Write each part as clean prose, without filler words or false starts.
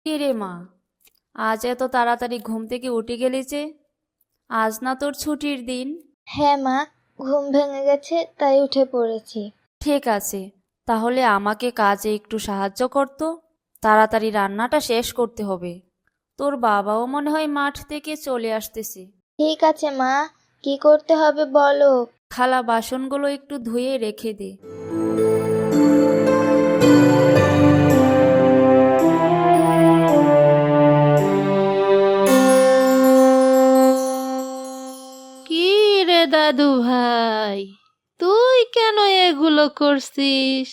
কে রে মা, আজ এত তাড়াতাড়ি ঘুম থেকে উঠে গেলি যে? আজ না তোর ছুটির দিন? হ্যাঁ মা, ঘুম ভেঙে গেছে তাই উঠে পড়েছি। ঠিক আছে, তাহলে আমাকে কাজে একটু সাহায্য করতো। তাড়াতাড়ি রান্নাটা শেষ করতে হবে। তোর বাবাও মনে হয় মাঠ থেকে চলে আসতেছে। ঠিক আছে মা, কি করতে হবে বলো। থালা বাসনগুলো একটু ধুয়ে রেখে দে। কি রে দাদু ভাই, তুই কেন এগুলো করছিস?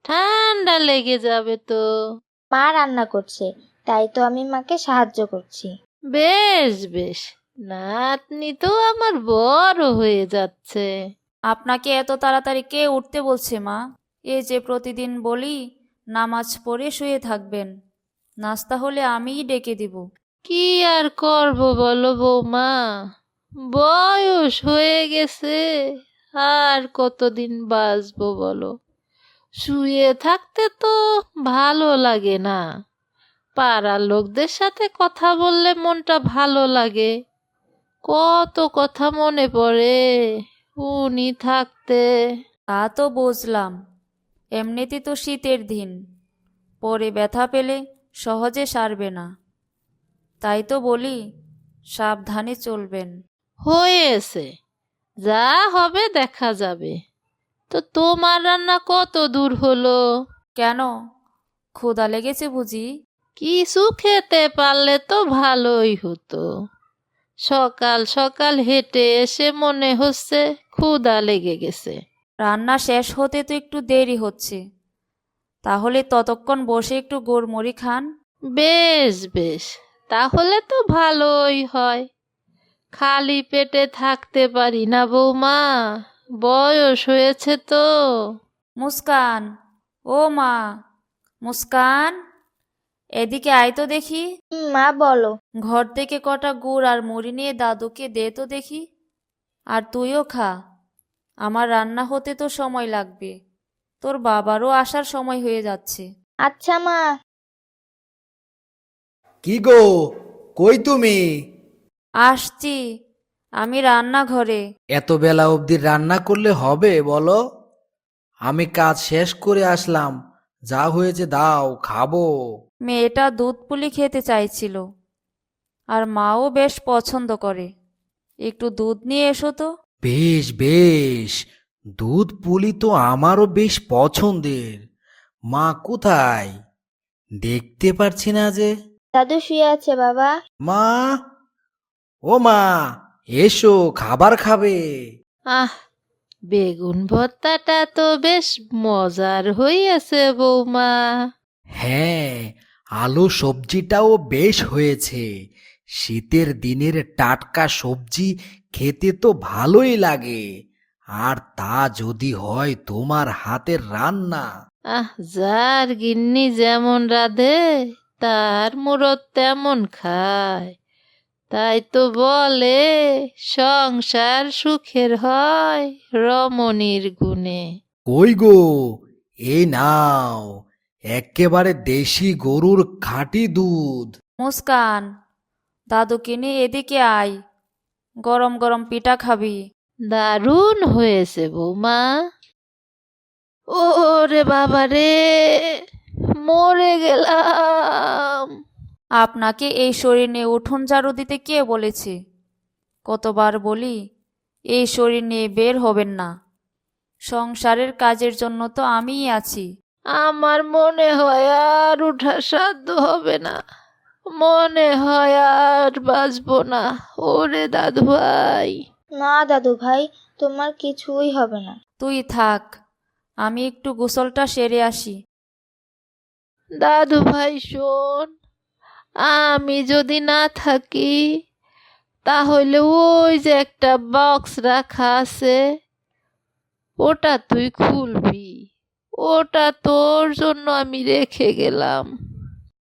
ঠান্ডা লেগে যাবে তো। মা রান্না করছে, তাই তো আমি মাকে সাহায্য করছি। বেশ বেশ, নাতনি তো আমার বড় হয়ে যাচ্ছে। আপনাকে এত তাড়াতাড়ি কে উঠতে বলছে মা? এই যে প্রতিদিন বলি নামাজ পড়ে শুয়ে থাকবেন, নাস্তা হলে আমিই ডেকে দিব। কি আর করব বলো বৌমা, বয়স হয়ে গেছে, আর কতদিন বাঁচবো বলো। শুয়ে থাকতে তো ভালো লাগে না, পাড়ার লোকদের সাথে কথা বললে মনটা ভালো লাগে। কত কথা মনে পড়ে উনি থাকতে। তা তো বুঝলাম, এমনিতে তো শীতের দিন, পরে ব্যথা পেলে সহজে সারবে না। তাই তো বলি সাবধানে চলবেন। হয়েছে, যা হবে দেখা যাবে। তো তোমার রান্না কত দূর হলো? কেন, ক্ষুধা লেগেছে বুঝি? কিছু খেতে পারলে তো ভালোই হতো। সকাল সকাল হেঁটে এসে মনে হচ্ছে ক্ষুধা লেগে গেছে। রান্না শেষ হতে তো একটু দেরি হচ্ছে, তাহলে ততক্ষণ বসে একটু গোড়মড়ি খান। বেশ বেশ, তাহলে তো ভালোই হয়। খালি পেটে থাকতে পারি না বৌমা, বয়স হয়েছে তো। মুস্কান, ও মা, মুস্কান, এদিকে আয় তো দেখি। মা বলো। ঘর থেকে কটা গুড় আর মুড়ি নিয়ে দাদুকে দে তো দেখি। আর তুইও খা, আমার রান্না হতে তো সময় লাগবে, তোর বাবারও আসার সময় হয়ে যাচ্ছে। আচ্ছা মা। কি গো, কই তুমি? আসছি, আমি রান্নাঘরে। এত বেলা অবধি রান্না করলে হবে বলো? আমি কাজ শেষ করে আসলাম, যা হয়েছে দাও, খাবো। মেয়েটা দুধ পুলি খেতে চাইছিল, আর মাও বেশ পছন্দ করে। একটু দুধ নিয়ে এসো তো। বেশ বেশ, দুধ পুলি তো আমারও বেশ পছন্দের। মা কোথায়? দেখতে পারছি না যে। দাদু শুয়ে আছে বাবা। মা, ও মা, এসো, খাবার খাবে। আহ, বেগুন ভর্তাটা তো বেশ মজার হইয়াছে বৌমা। হ্যাঁ, আলু সবজিটাও বেশ হয়েছে। শীতের দিনের টাটকা সবজি খেতে তো ভালোই লাগে, আর তা যদি হয় তোমার হাতের রান্না। আহ, যার গিন্নি যেমন রাধে তার মুরত তেমন খায়। তাই তো বলে সংসার সুখের হয় রমণীর গুণে। কই গো, এই নাও, একেবারে দেশি গরুর খাঁটি দুধ। মুস্কান, দাদুকে নিয়ে এদিকে আয়, গরম গরম পিঠা খাবি। দারুণ হয়েছে বৌমা। ওরে বাবা রে, মরে গেলাম। আপনাকে এই শরীর নিয়ে উঠোন ঝাড়ু দিতে কে বলেছে? কতবার বলি এই শরীর নিয়ে বের হবেন না, সংসারের কাজের জন্য তো আমিই আছি। আমার মনে হয় আর উঠা সাধ্য হবে না, মনে হয় আর বাঁচবো না। ওরে দাদু ভাই। না দাদু ভাই, তোমার কিছুই হবে না। তুই থাক, আমি একটু গোসলটা সেরে আসি। দাদু ভাই শোন, আমি যদি না থাকি তাহলে ওই যে একটা বক্স রাখা আছে, ওটা তুই খুলবি। ওটা তোর জন্য আমি রেখে গেলাম।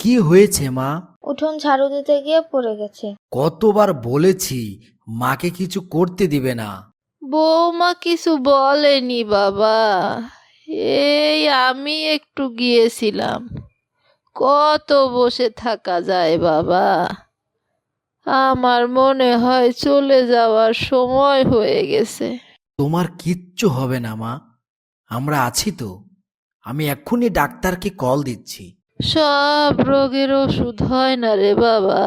কি হয়েছে মা? উঠোন ঝাড়ু দিতে গিয়ে পড়ে গেছে। কতবার বলেছি মাকে কিছু করতে দিবে না। বৌমা কিছু বলেনি বাবা, এই আমি একটু গিয়েছিলাম, কত বসে থাকা যায় বাবা? আমার মনে হয় চলে যাওয়ার সময় হয়ে গেছে। তোমার কিচ্ছু হবে না মা, আমরা আছি তো। আমি এক্ষুনি ডাক্তারকে কল দিচ্ছি। সব রোগের ওষুধ হয় না রে বাবা,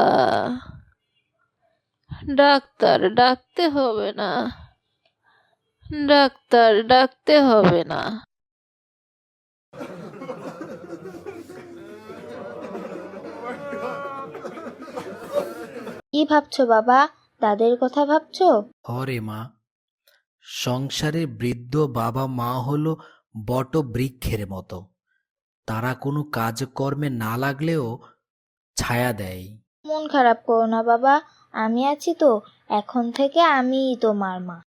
ডাক্তার ডাকতে হবে না, ডাক্তার ডাকতে হবে না। কি ভাবছো বাবা? তাদের কথা ভাবছো? হরে মা, সংসারে বৃদ্ধ বাবা মা হলো বট বৃক্ষের মতো। তারা কোনো কাজকর্মে না লাগলেও ছায়া দেয়। মন খারাপ করো না বাবা, আমি আছি তো। এখন থেকে আমিই তোমার মা।